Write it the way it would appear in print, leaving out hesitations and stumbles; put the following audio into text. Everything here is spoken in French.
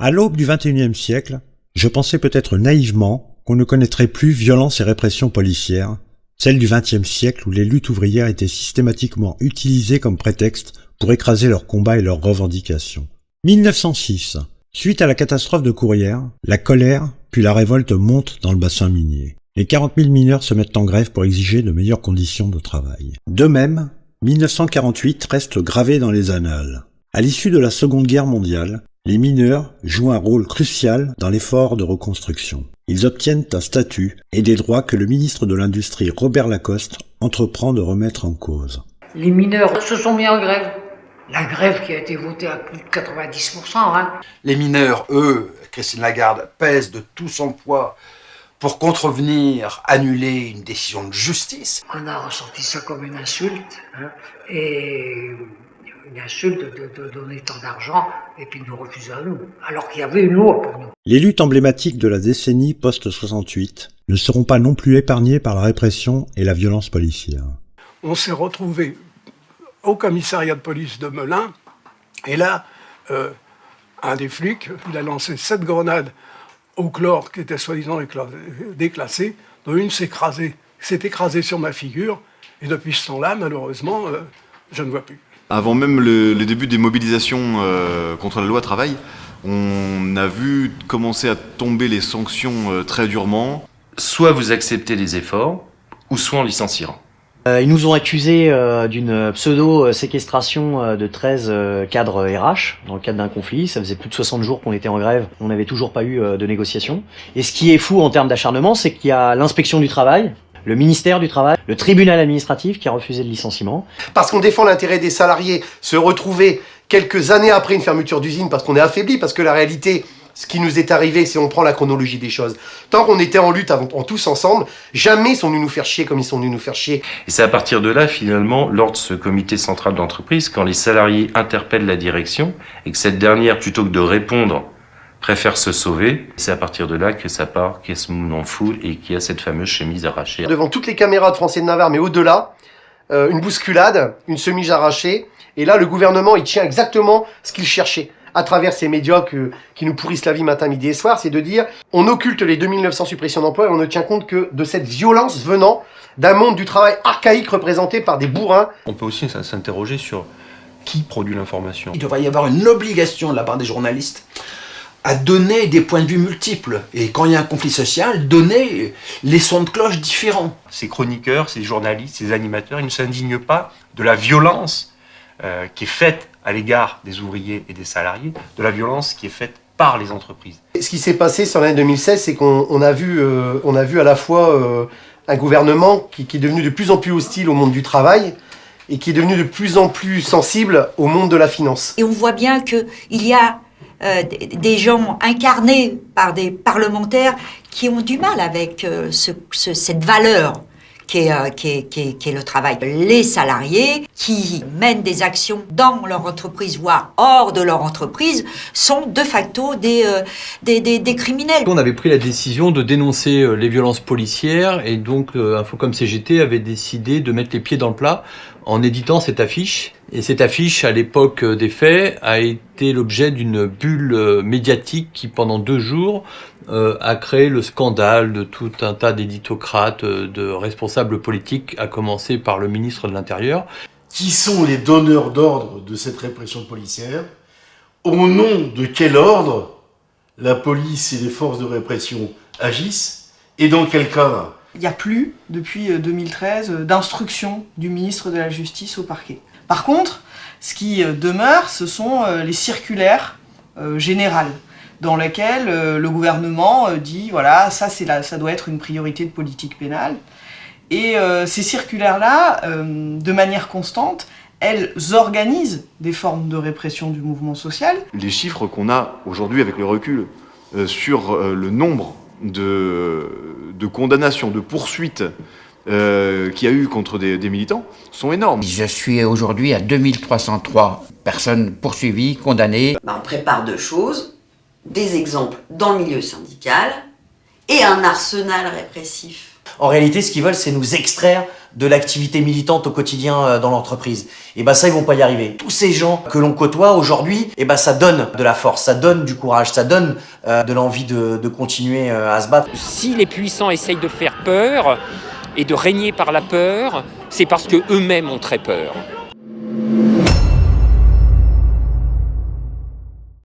À l'aube du XXIe siècle, je pensais peut-être naïvement qu'on ne connaîtrait plus violence et répression policière, celle du XXe siècle où les luttes ouvrières étaient systématiquement utilisées comme prétexte pour écraser leurs combats et leurs revendications. 1906. Suite à la catastrophe de Courrières, la colère puis la révolte montent dans le bassin minier. Les 40 000 mineurs se mettent en grève pour exiger de meilleures conditions de travail. De même, 1948 reste gravé dans les annales. À l'issue de la Seconde Guerre mondiale, les mineurs jouent un rôle crucial dans l'effort de reconstruction. Ils obtiennent un statut et des droits que le ministre de l'Industrie Robert Lacoste entreprend de remettre en cause. Les mineurs se sont mis en grève. La grève qui a été votée à plus de 90%. Les mineurs, eux, Christine Lagarde, pèsent de tout son poids pour contrevenir, annuler une décision de justice. On a ressenti ça comme une insulte, et une insulte de donner tant d'argent et puis de nous refuser à nous, alors qu'il y avait une loi pour nous. Les luttes emblématiques de la décennie post-68 ne seront pas non plus épargnées par la répression et la violence policière. On s'est retrouvés au commissariat de police de Melun, et là, un des flics, il a lancé 7 grenades au chlore qui était soi-disant déclassé, dont une s'est écrasée sur ma figure, et depuis ce temps-là, malheureusement, je ne vois plus. Avant même le début des mobilisations contre la loi travail, on a vu commencer à tomber les sanctions très durement. Soit vous acceptez les efforts, ou soit on licenciera. Ils nous ont accusés d'une pseudo-séquestration de 13 cadres RH dans le cadre d'un conflit. Ça faisait plus de 60 jours qu'on était en grève. On n'avait toujours pas eu de négociation. Et ce qui est fou en termes d'acharnement, c'est qu'il y a l'inspection du travail, le ministère du Travail, le tribunal administratif qui a refusé le licenciement. Parce qu'on défend l'intérêt des salariés, se retrouver quelques années après une fermeture d'usine parce qu'on est affaibli, parce que la réalité, ce qui nous est arrivé, si on prend la chronologie des choses, tant qu'on était en lutte en tous ensemble, jamais ils sont venus nous faire chier comme ils sont venus nous faire chier. Et c'est à partir de là, finalement, lors de ce comité central d'entreprise, quand les salariés interpellent la direction, et que cette dernière, plutôt que de répondre, préfère se sauver, c'est à partir de là que ça part, qu'elle se moule en foule et qu'il y a cette fameuse chemise arrachée. Devant toutes les caméras de Français de Navarre, mais au-delà, une bousculade, une chemise arrachée, et là, le gouvernement, il tient exactement ce qu'il cherchait à travers ces médias qui nous pourrissent la vie matin, midi et soir, c'est de dire on occulte les 2900 suppressions d'emplois et on ne tient compte que de cette violence venant d'un monde du travail archaïque représenté par des bourrins. On peut aussi s'interroger sur qui produit l'information. Il devrait y avoir une obligation de la part des journalistes à donner des points de vue multiples. Et quand il y a un conflit social, donner les sons de cloche différents. Ces chroniqueurs, ces journalistes, ces animateurs, ils ne s'indignent pas de la violence qui est faite à l'égard des ouvriers et des salariés, de la violence qui est faite par les entreprises. Ce qui s'est passé sur l'année 2016, c'est qu'on a vu à la fois un gouvernement qui est devenu de plus en plus hostile au monde du travail et qui est devenu de plus en plus sensible au monde de la finance. Et on voit bien qu'il y a des gens incarnés par des parlementaires qui ont du mal avec cette valeur qui est le travail. Les salariés qui mènent des actions dans leur entreprise, voire hors de leur entreprise, sont de facto des criminels. On avait pris la décision de dénoncer les violences policières et donc Infocom CGT avait décidé de mettre les pieds dans le plat en éditant cette affiche. Et cette affiche, à l'époque des faits, a été l'objet d'une bulle médiatique qui, pendant 2 jours, a créé le scandale de tout un tas d'éditocrates, de responsables politiques, à commencer par le ministre de l'Intérieur. Qui sont les donneurs d'ordre de cette répression policière? Au nom de quel ordre la police et les forces de répression agissent? Et dans quel cadre? Il n'y a plus, depuis 2013, d'instruction du ministre de la Justice au parquet. Par contre, ce qui demeure, ce sont les circulaires générales, dans lesquelles le gouvernement dit, voilà, ça doit être une priorité de politique pénale. Et ces circulaires-là, de manière constante, elles organisent des formes de répression du mouvement social. Les chiffres qu'on a aujourd'hui avec le recul sur le nombre de condamnations, de poursuites qu'il y a eu contre des militants sont énormes. Je suis aujourd'hui à 2303 personnes poursuivies, condamnées. On prépare 2 choses, des exemples dans le milieu syndical et un arsenal répressif. En réalité, ce qu'ils veulent, c'est nous extraire de l'activité militante au quotidien dans l'entreprise. Et ben ça, ils vont pas y arriver. Tous ces gens que l'on côtoie aujourd'hui, et ben ça donne de la force, ça donne du courage, ça donne de l'envie de continuer à se battre. Si les puissants essayent de faire peur et de régner par la peur, c'est parce qu'eux-mêmes ont très peur.